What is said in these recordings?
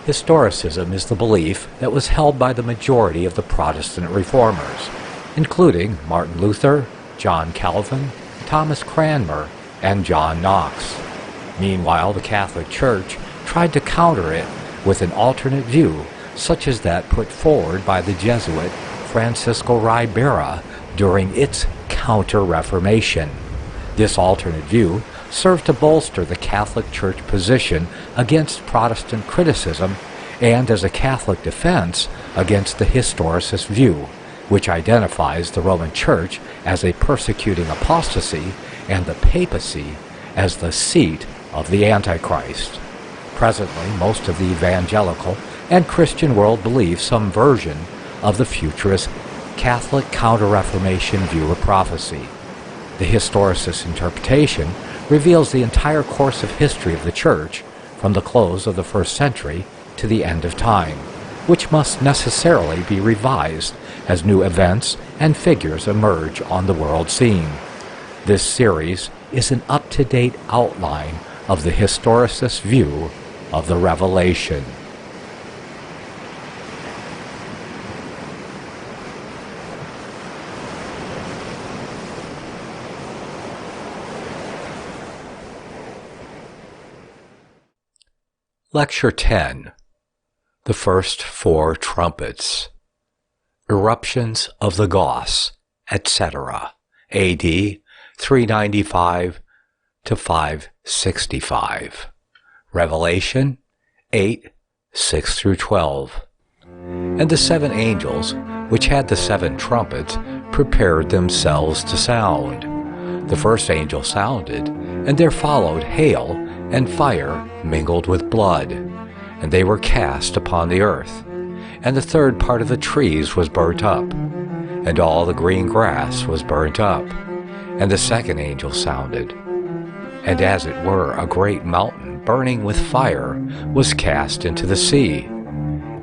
Historicism is the belief that was held by the majority of the Protestant reformers, including Martin Luther, John Calvin, Thomas Cranmer, and John Knox. Meanwhile, the Catholic Church tried to counter it with an alternate view, such as that put forward by the Jesuit Francisco Ribera during its Counter-Reformation. This alternate view served to bolster the Catholic Church position against Protestant criticism and as a Catholic defense against the historicist view, which identifies the Roman Church as a persecuting apostasy and the papacy as the seat of the Antichrist. Presently, most of the evangelical and Christian world believe some version of the futurist Catholic Counter-Reformation view of prophecy. The historicist interpretation reveals the entire course of history of the Church from the close of the first century to the end of time, which must necessarily be revised as new events and figures emerge on the world scene. This series is an up-to-date outline of the historicist view of the Revelation. Lecture 10. The First Four Trumpets. Irruptions of the Goths, etc. AD 395 to 565. Revelation 8, 6 through 12. And the seven angels, which had the seven trumpets, prepared themselves to sound. The first angel sounded, and there followed hail and fire mingled with blood, and they were cast upon the earth. And the third part of the trees was burnt up, and all the green grass was burnt up. And the second angel sounded, and as it were a great mountain burning with fire was cast into the sea.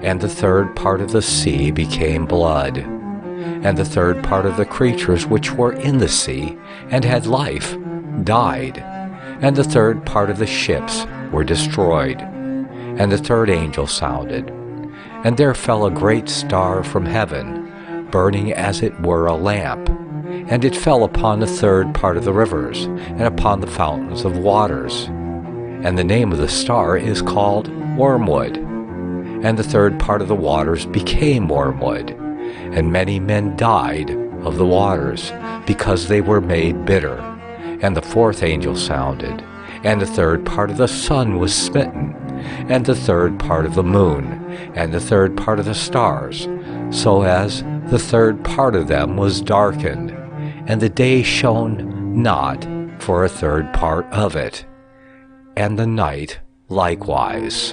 And the third part of the sea became blood. And the third part of the creatures which were in the sea and had life died. And the third part of the ships were destroyed. And the third angel sounded, and there fell a great star from heaven, burning as it were a lamp, and it fell upon the third part of the rivers, and upon the fountains of waters. And the name of the star is called Wormwood. And the third part of the waters became wormwood, and many men died of the waters, because they were made bitter. And the fourth angel sounded, and the third part of the sun was smitten, and the third part of the moon, and the third part of the stars, so as the third part of them was darkened, and the day shone not for a third part of it, and the night likewise.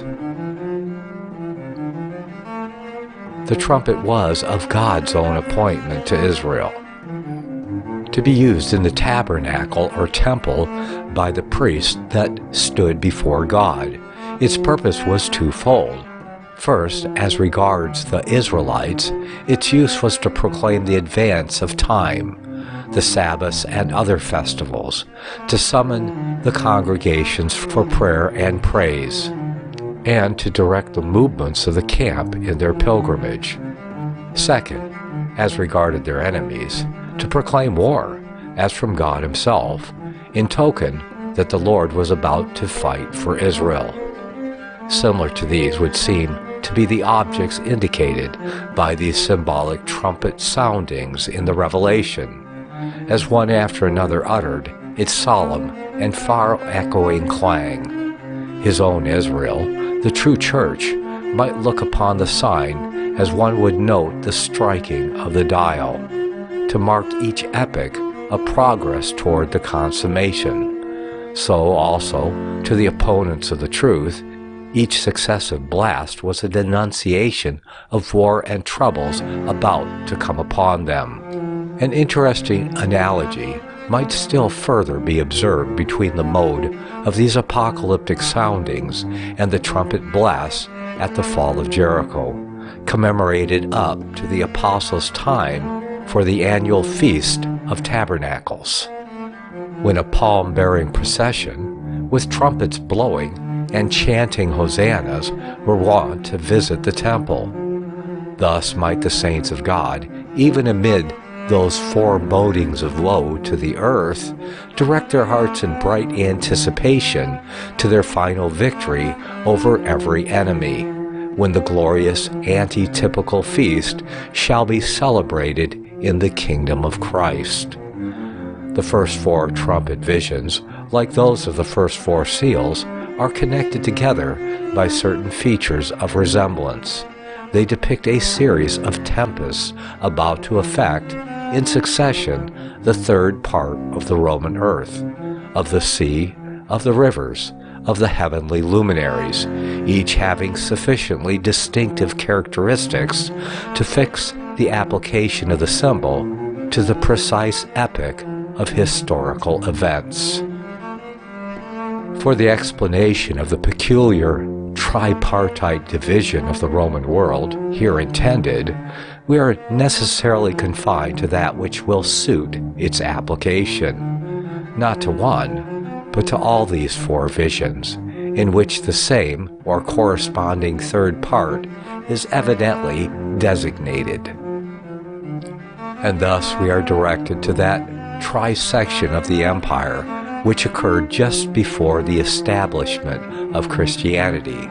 The trumpet was of God's own appointment to Israel, to be used in the tabernacle or temple by the priest that stood before God. Its purpose was twofold. First, as regards the Israelites, its use was to proclaim the advance of time, the Sabbaths and other festivals, to summon the congregations for prayer and praise, and to direct the movements of the camp in their pilgrimage. Second, as regarded their enemies, to proclaim war, as from God himself, in token that the Lord was about to fight for Israel. Similar to these would seem to be the objects indicated by these symbolic trumpet soundings in the Revelation, as one after another uttered its solemn and far-echoing clang. His own Israel, the true church, might look upon the sign as one would note the striking of the dial, to mark each epoch of progress toward the consummation. So also, to the opponents of the truth, each successive blast was a denunciation of war and troubles about to come upon them. An interesting analogy might still further be observed between the mode of these apocalyptic soundings and the trumpet blasts at the fall of Jericho, commemorated up to the apostles' time for the annual Feast of Tabernacles, when a palm-bearing procession, with trumpets blowing, and chanting hosannas were wont to visit the temple. Thus might the saints of God, even amid those forebodings of woe to the earth, direct their hearts in bright anticipation to their final victory over every enemy, when the glorious antitypical feast shall be celebrated in the kingdom of Christ. The first 4 trumpet visions, like those of the first 4 seals, are connected together by certain features of resemblance. They depict a series of tempests about to affect, in succession, the third part of the Roman earth, of the sea, of the rivers, of the heavenly luminaries, each having sufficiently distinctive characteristics to fix the application of the symbol to the precise epoch of historical events. For the explanation of the peculiar tripartite division of the Roman world here intended, we are necessarily confined to that which will suit its application, not to one, but to all these 4 visions, in which the same or corresponding third part is evidently designated. And thus we are directed to that trisection of the empire which occurred just before the establishment of Christianity,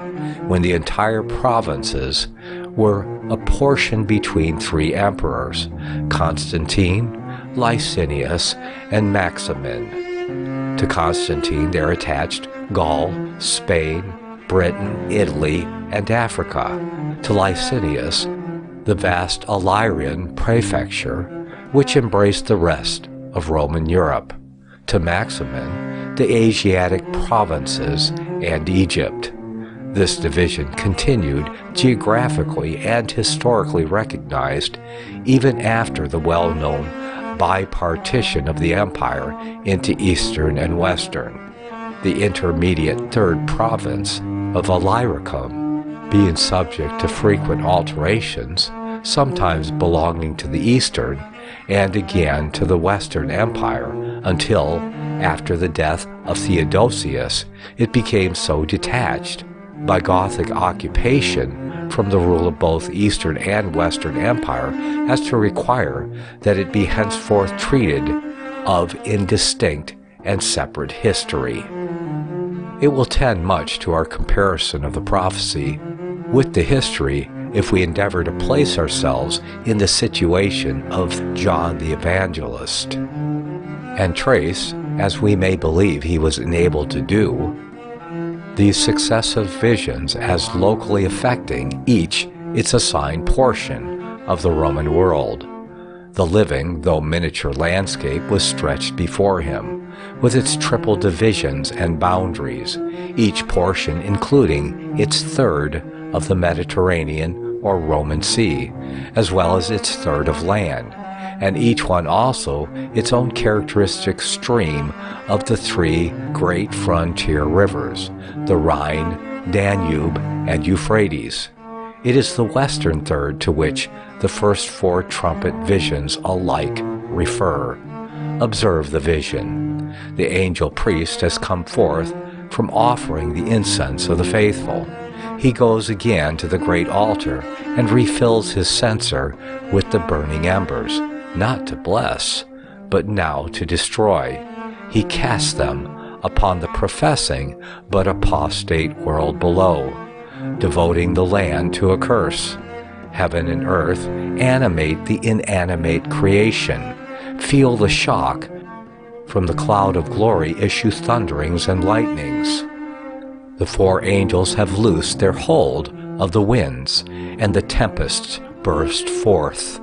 when the entire provinces were apportioned between 3 emperors, Constantine, Licinius, and Maximin. To Constantine there attached Gaul, Spain, Britain, Italy, and Africa. To Licinius, the vast Illyrian prefecture, which embraced the rest of Roman Europe. To Maximin, the Asiatic provinces and Egypt. This division continued geographically and historically recognized even after the well-known bipartition of the empire into Eastern and Western. The intermediate third province of Illyricum, being subject to frequent alterations, sometimes belonging to the Eastern and again to the Western Empire, until, after the death of Theodosius, it became so detached by Gothic occupation from the rule of both Eastern and Western Empire as to require that it be henceforth treated of indistinct and separate history. It will tend much to our comparison of the prophecy with the history if we endeavor to place ourselves in the situation of John the Evangelist, and trace, as we may believe he was enabled to do, these successive visions as locally affecting each its assigned portion of the Roman world. The living, though miniature landscape was stretched before him, with its triple divisions and boundaries, each portion including its third of the Mediterranean or Roman Sea, as well as its third of land, and each one also its own characteristic stream of the 3 great frontier rivers, the Rhine, Danube, and Euphrates. It is the western third to which the first 4 trumpet visions alike refer. Observe the vision. The angel priest has come forth from offering the incense of the faithful. He goes again to the great altar and refills his censer with the burning embers, not to bless, but now to destroy. He casts them upon the professing but apostate world below, devoting the land to a curse. Heaven and earth animate the inanimate creation. Feel the shock. From the cloud of glory issue thunderings and lightnings. The 4 angels have loosed their hold of the winds, and the tempests burst forth.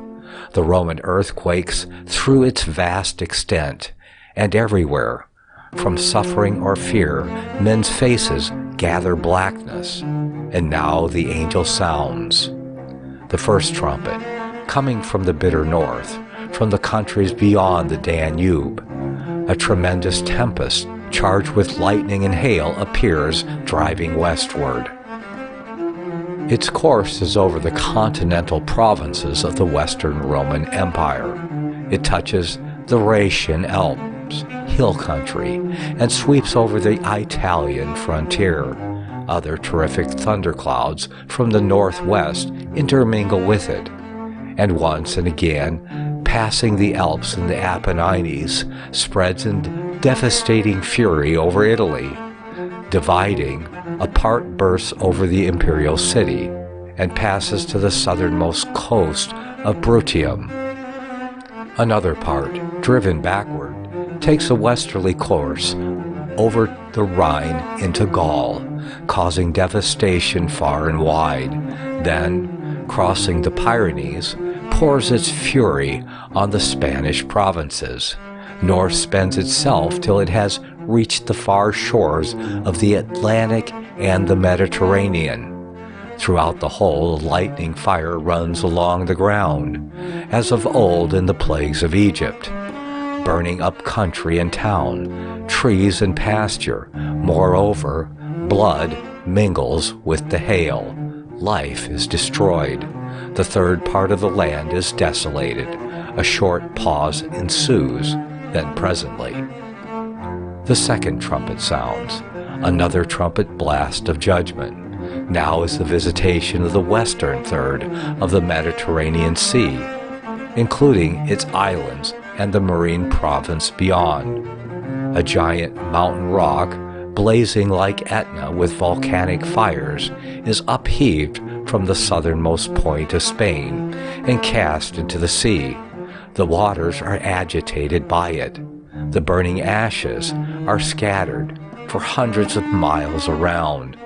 The Roman earth quakes through its vast extent, and everywhere, from suffering or fear, men's faces gather blackness. And now the angel sounds. The first trumpet, coming from the bitter north, from the countries beyond the Danube. A tremendous tempest, charged with lightning and hail, appears driving westward. Its course is over the continental provinces of the Western Roman Empire. It touches the Rhaetian Alps, hill country, and sweeps over the Italian frontier. Other terrific thunderclouds from the northwest intermingle with it, and once and again, passing the Alps and the Apennines, spreads in devastating fury over Italy. Dividing, a part bursts over the imperial city and passes to the southernmost coast of Bruttium. Another part, driven backward, takes a westerly course over the Rhine into Gaul, causing devastation far and wide. Then, crossing the Pyrenees, pours its fury on the Spanish provinces, nor spends itself till it has reached the far shores of the Atlantic and the Mediterranean. Throughout the whole, lightning fire runs along the ground, as of old in the plagues of Egypt, burning up country and town, trees and pasture. Moreover, blood mingles with the hail. Life is destroyed. The third part of the land is desolated. A short pause ensues, then presently the second trumpet sounds, another trumpet blast of judgment. Now is the visitation of the western third of the Mediterranean Sea, including its islands and the marine province beyond. A giant mountain rock, blazing like Etna with volcanic fires, is upheaved from the southernmost point of Spain and cast into the sea. The waters are agitated by it. The burning ashes are scattered for hundreds of miles around,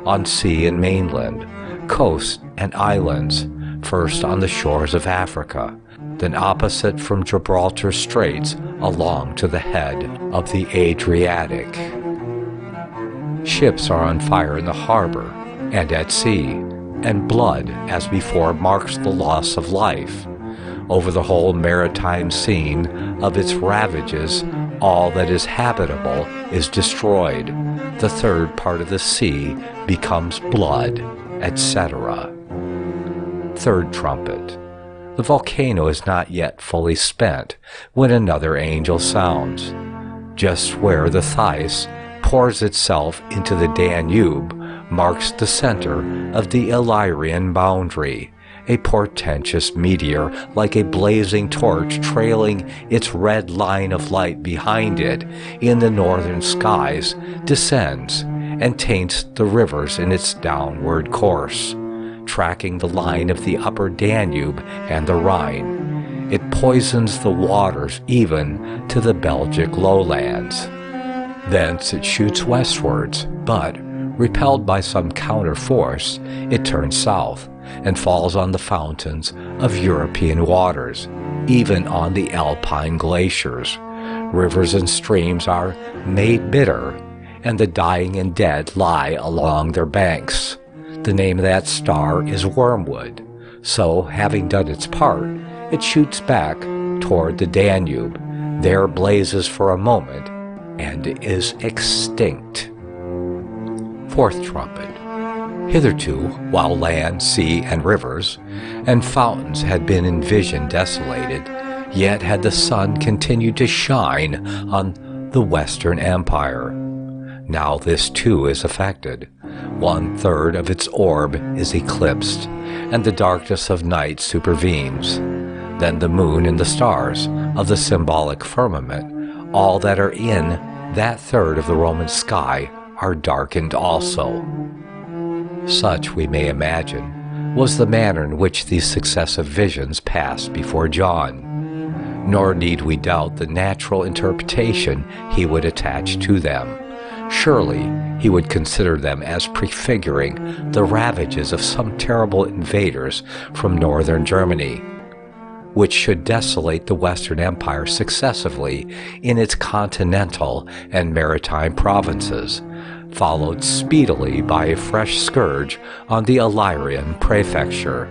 on sea and mainland, coasts and islands, first on the shores of Africa, then opposite from Gibraltar Straits along to the head of the Adriatic. Ships are on fire in the harbor and at sea, and blood, as before, marks the loss of life. Over the whole maritime scene of its ravages, all that is habitable is destroyed. The third part of the sea becomes blood, etc. Third trumpet. The volcano is not yet fully spent when another angel sounds. Just where the Theiss pours itself into the Danube marks the center of the Illyrian boundary. A portentous meteor, like a blazing torch trailing its red line of light behind it in the northern skies, descends and taints the rivers in its downward course, tracking the line of the upper Danube and the Rhine. It poisons the waters even to the Belgic lowlands. Thence it shoots westwards, but, repelled by some counter force, it turns south and falls on the fountains of European waters, even on the Alpine glaciers. Rivers and streams are made bitter, and the dying and dead lie along their banks. The name of that star is Wormwood. So, having done its part, it shoots back toward the Danube, there blazes for a moment, and is extinct. Fourth trumpet. Hitherto, while land, sea, and rivers, and fountains had been in vision desolated, yet had the sun continued to shine on the Western Empire. Now this too is affected. 1/3 of its orb is eclipsed, and the darkness of night supervenes. Then the moon and the stars of the symbolic firmament, all that are in that third of the Roman sky, are darkened also. Such, we may imagine, was the manner in which these successive visions passed before John. Nor need we doubt the natural interpretation he would attach to them. Surely he would consider them as prefiguring the ravages of some terrible invaders from northern Germany, which should desolate the Western Empire successively in its continental and maritime provinces, followed speedily by a fresh scourge on the Illyrian prefecture,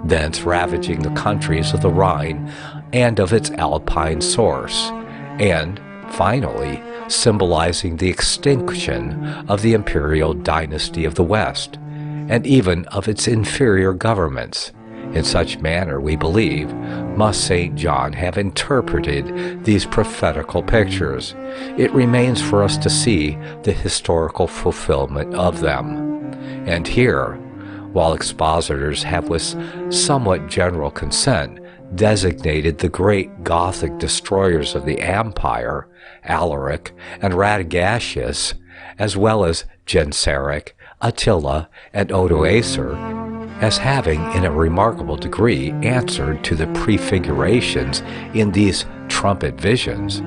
thence ravaging the countries of the Rhine and of its Alpine source, and, finally, symbolizing the extinction of the imperial dynasty of the West, and even of its inferior governments. In such manner, we believe, must St. John have interpreted these prophetical pictures. It remains for us to see the historical fulfillment of them. And here, while expositors have with somewhat general consent designated the great Gothic destroyers of the empire, Alaric and Radagasius, as well as Genseric, Attila, and Odoacer, as having in a remarkable degree answered to the prefigurations in these trumpet visions,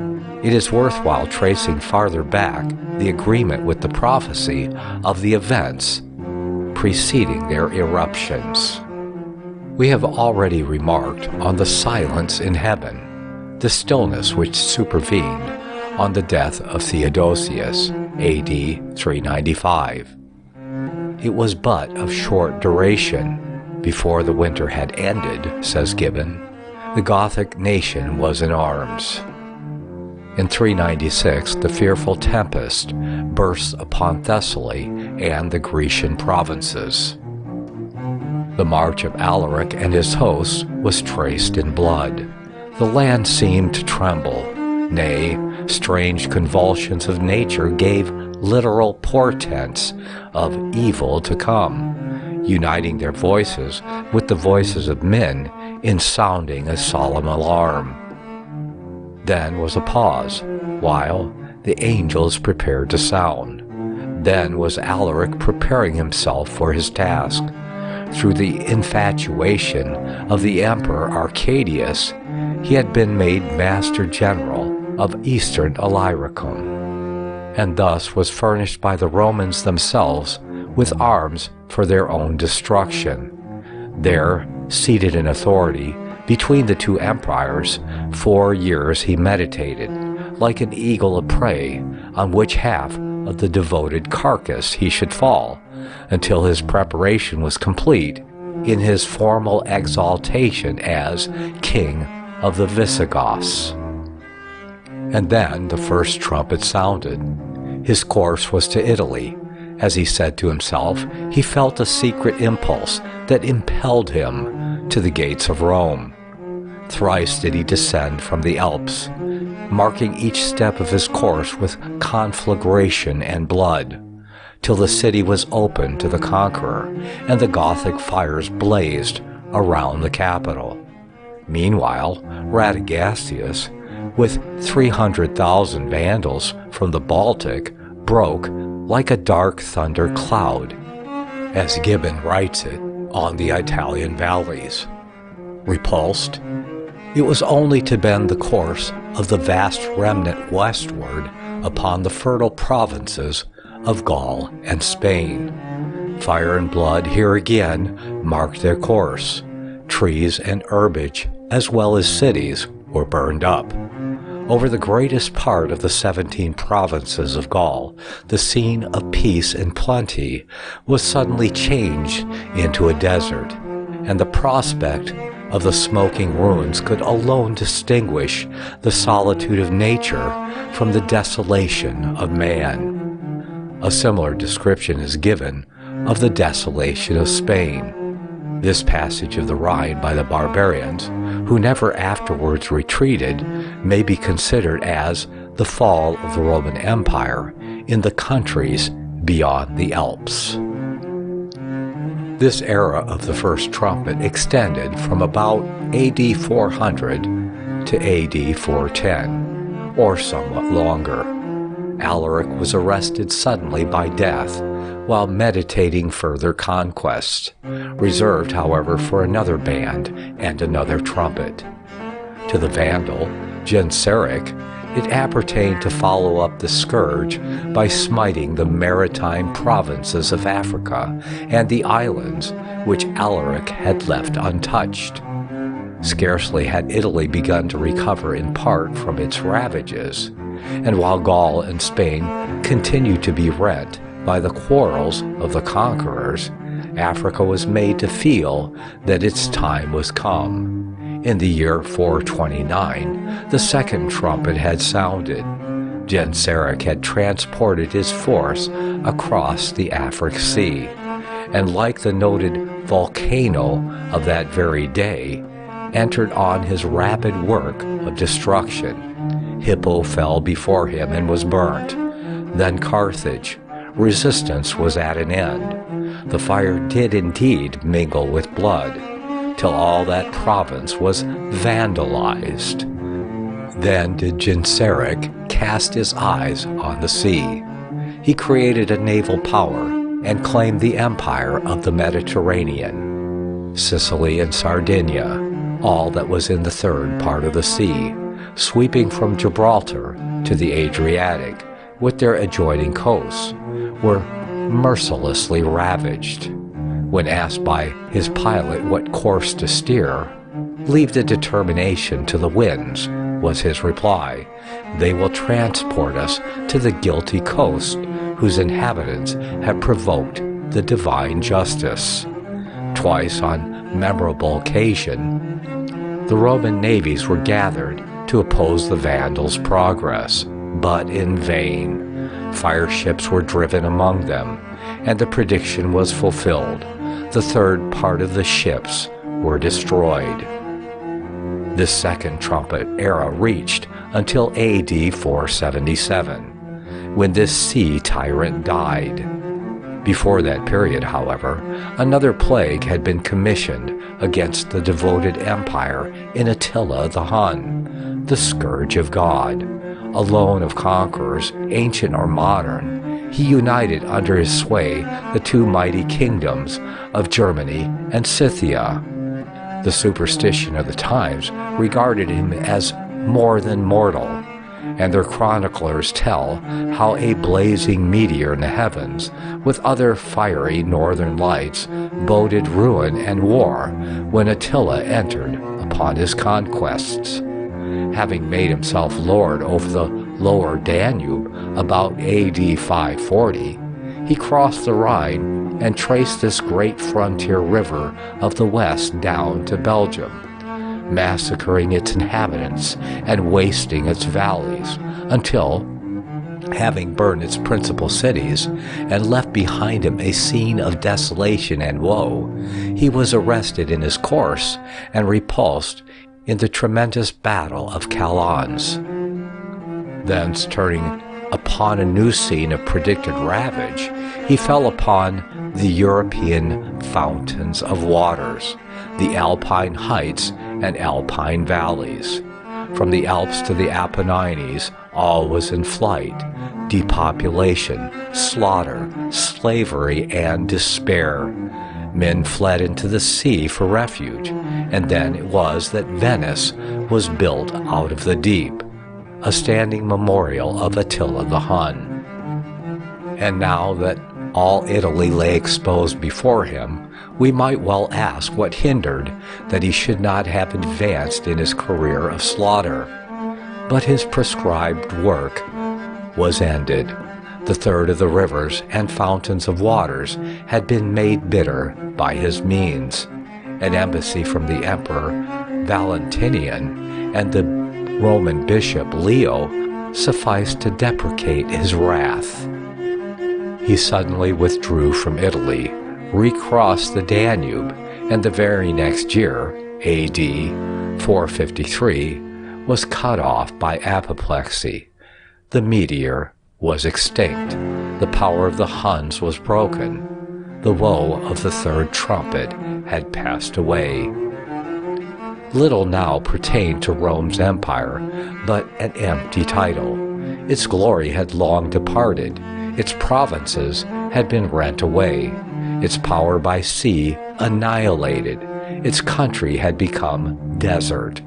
it is worthwhile tracing farther back the agreement with the prophecy of the events preceding their eruptions. We have already remarked on the silence in heaven, the stillness which supervened on the death of Theodosius, AD 395. It was but of short duration. Before the winter had ended, says Gibbon, the Gothic nation was in arms. In 396, the fearful tempest bursts upon Thessaly and the Grecian provinces. The march of Alaric and his hosts was traced in blood. The land seemed to tremble. Nay, strange convulsions of nature gave literal portents of evil to come, uniting their voices with the voices of men in sounding a solemn alarm. Then was a pause, while the angels prepared to sound. Then was Alaric preparing himself for his task. Through the infatuation of the Emperor Arcadius, he had been made Master General of Eastern Illyricum, and thus was furnished by the Romans themselves with arms for their own destruction. There, seated in authority, between the two empires, 4 years he meditated, like an eagle of prey, on which half of the devoted carcass he should fall, until his preparation was complete in his formal exaltation as King of the Visigoths. And then the first trumpet sounded. His course was to Italy. As he said to himself, he felt a secret impulse that impelled him to the gates of Rome. Thrice did he descend from the Alps, marking each step of his course with conflagration and blood, till the city was open to the conqueror, and the Gothic fires blazed around the capital. Meanwhile, Radagasius, with 300,000 Vandals from the Baltic, broke like a dark thunder cloud, as Gibbon writes it, on the Italian valleys. Repulsed, it was only to bend the course of the vast remnant westward upon the fertile provinces of Gaul and Spain. Fire and blood here again marked their course. Trees and herbage, as well as cities, were burned up. Over the greatest part of the 17 provinces of Gaul, the scene of peace and plenty was suddenly changed into a desert, and the prospect of the smoking ruins could alone distinguish the solitude of nature from the desolation of man. A similar description is given of the desolation of Spain. This passage of the Rhine by the barbarians, who never afterwards retreated, may be considered as the fall of the Roman Empire in the countries beyond the Alps. This era of the first trumpet extended from about AD 400 to AD 410, or somewhat longer. Alaric was arrested suddenly by death while meditating further conquest, reserved, however, for another band and another trumpet. To the Vandal, Genseric, it appertained to follow up the scourge by smiting the maritime provinces of Africa and the islands which Alaric had left untouched. Scarcely had Italy begun to recover in part from its ravages, and while Gaul and Spain continued to be rent by the quarrels of the conquerors, Africa was made to feel that its time was come. In the year 429, the second trumpet had sounded. Genseric had transported his force across the Afric Sea, and like the noted volcano of that very day, entered on his rapid work of destruction. Hippo fell before him and was burnt. Then Carthage, resistance was at an end. The fire did indeed mingle with blood, till all that province was vandalized. Then did Genseric cast his eyes on the sea. He created a naval power and claimed the empire of the Mediterranean, Sicily and Sardinia, all that was in the third part of the sea, sweeping from Gibraltar to the Adriatic, with their adjoining coasts, were mercilessly ravaged. When asked by his pilot what course to steer, "Leave the determination to the winds," was his reply. "They will transport us to the guilty coast, whose inhabitants have provoked the divine justice." Twice on memorable occasion, the Roman navies were gathered to oppose the Vandals' progress, but in vain. Fire ships were driven among them, and the prediction was fulfilled. The third part of the ships were destroyed. The second trumpet era reached until AD 477, when this sea tyrant died. Before that period, however, another plague had been commissioned against the devoted empire in Attila the Hun, the scourge of God. Alone of conquerors, ancient or modern, he united under his sway the two mighty kingdoms of Germany and Scythia. The superstition of the times regarded him as more than mortal, and their chroniclers tell how a blazing meteor in the heavens, with other fiery northern lights, boded ruin and war when Attila entered upon his conquests. Having made himself lord over the lower Danube about AD 540, he crossed the Rhine and traced this great frontier river of the west down to Belgium, massacring its inhabitants and wasting its valleys, until, having burned its principal cities and left behind him a scene of desolation and woe, he was arrested in his course and repulsed in the tremendous battle of Chalons. Thence, turning upon a new scene of predicted ravage, he fell upon the European fountains of waters, the Alpine heights and Alpine valleys. From the Alps to the Apennines, all was in flight: depopulation, slaughter, slavery, and despair. Men fled into the sea for refuge, and then it was that Venice was built out of the deep, a standing memorial of Attila the Hun. And now that all Italy lay exposed before him, we might well ask what hindered that he should not have advanced in his career of slaughter. But his prescribed work was ended. The third of the rivers and fountains of waters had been made bitter by his means. An embassy from the Emperor Valentinian and the Roman Bishop Leo sufficed to deprecate his wrath. He suddenly withdrew from Italy, recrossed the Danube, and the very next year, AD 453, was cut off by apoplexy. The meteor was extinct. The power of the Huns was broken. The woe of the third trumpet had passed away. Little now pertained to Rome's empire, but an empty title. Its glory had long departed. Its provinces had been rent away. Its power by sea annihilated. Its country had become desert.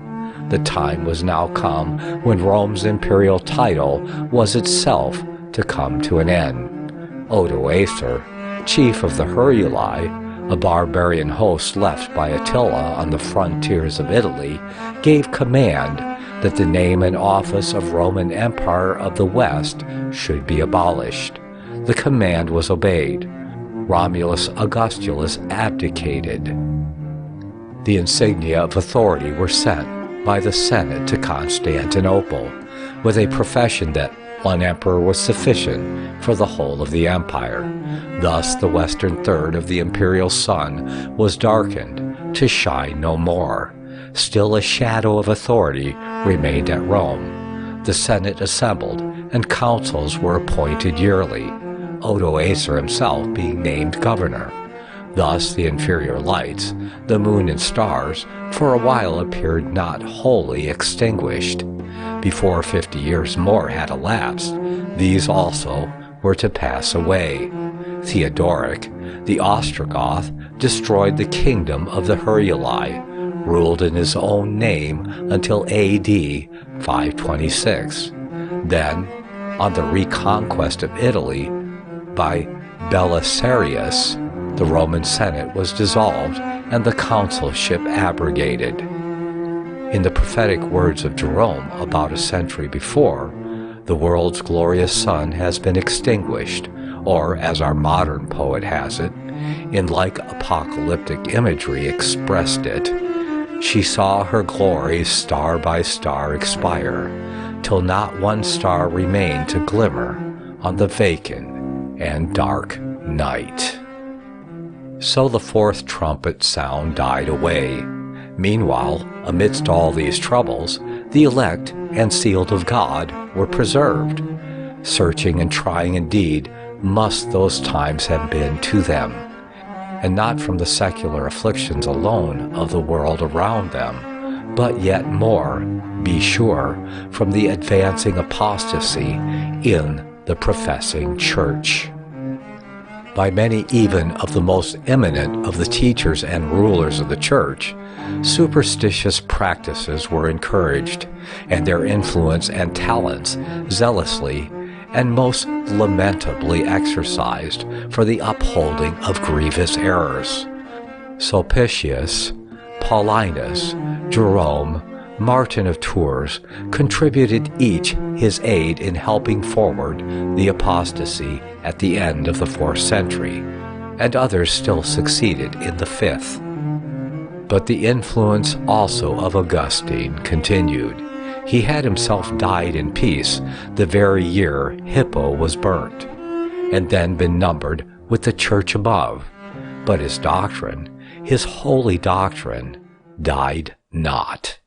The time was now come when Rome's imperial title was itself to come to an end. Odoacer, chief of the Horae, a barbarian host left by Attila on the frontiers of Italy, gave command that the name and office of Roman Empire of the West should be abolished. The command was obeyed. Romulus Augustulus abdicated. The insignia of authority were sent by the Senate to Constantinople, with a profession that one emperor was sufficient for the whole of the empire. Thus the western third of the imperial sun was darkened to shine no more. Still a shadow of authority remained at Rome. The Senate assembled, and councils were appointed yearly. Odoacer himself being named governor. Thus the inferior lights, the moon and stars, for a while appeared not wholly extinguished. Before 50 years more had elapsed, these also were to pass away. Theodoric, the Ostrogoth, destroyed the kingdom of the Horae, ruled in his own name until AD 526. Then, on the reconquest of Italy by Belisarius, the Roman Senate was dissolved and the consulship abrogated. In the prophetic words of Jerome about a century before, the world's glorious sun has been extinguished, or as our modern poet has it, in like apocalyptic imagery expressed it, she saw her glory star by star expire, till not one star remained to glimmer on the vacant and dark night. So the fourth trumpet sound died away. Meanwhile, amidst all these troubles, the elect and sealed of God were preserved. Searching and trying indeed must those times have been to them, and not from the secular afflictions alone of the world around them, but yet more, be sure, from the advancing apostasy in the professing church. By many even of the most eminent of the teachers and rulers of the church, superstitious practices were encouraged, and their influence and talents zealously and most lamentably exercised for the upholding of grievous errors. Sulpicius, Paulinus, Jerome, Martin of Tours contributed each his aid in helping forward the apostasy at the end of the 4th century, and others still succeeded in the 5th. But the influence also of Augustine continued. He had himself died in peace the very year Hippo was burnt, and then been numbered with the church above. But his doctrine, his holy doctrine, died not.